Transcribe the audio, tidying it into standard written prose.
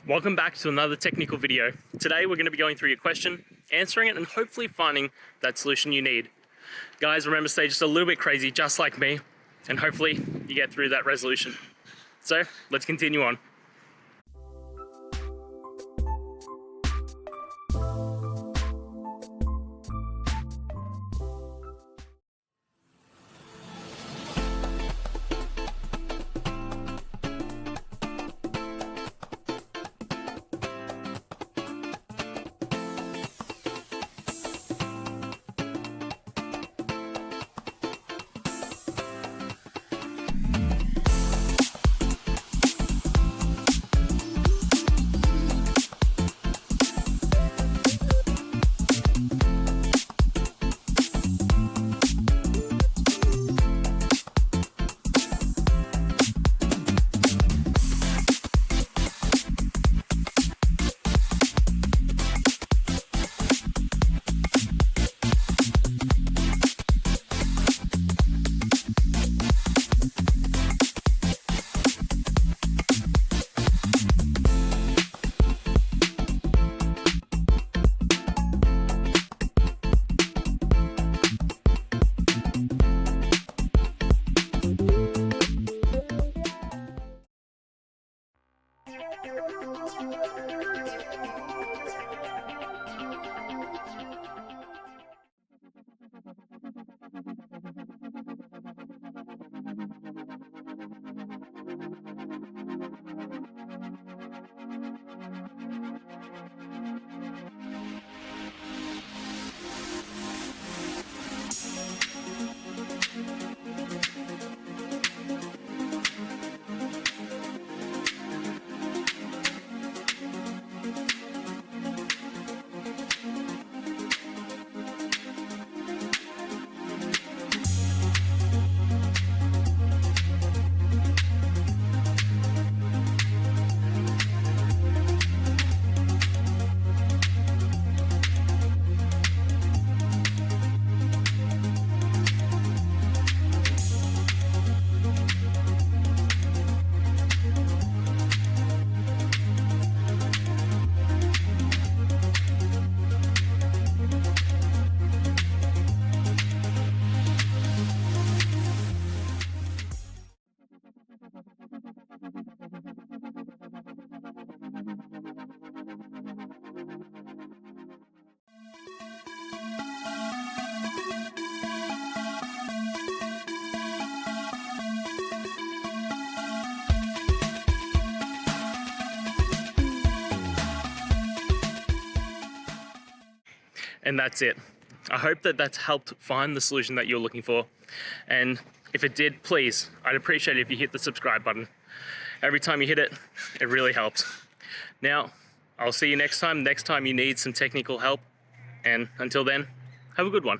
Welcome back to another technical video. Today we're going to be going through your question, answering it, and hopefully finding that solution you need. Guys, remember, stay just a little bit crazy, just like me, and hopefully you get through that resolution. So let's continue on. And that's it. I hope that that's helped find the solution that you're looking for. And if it did, please, I'd appreciate it if you hit the subscribe button. Every time you hit it, it really helps. Now, I'll see you next time you need some technical help. And until then, have a good one.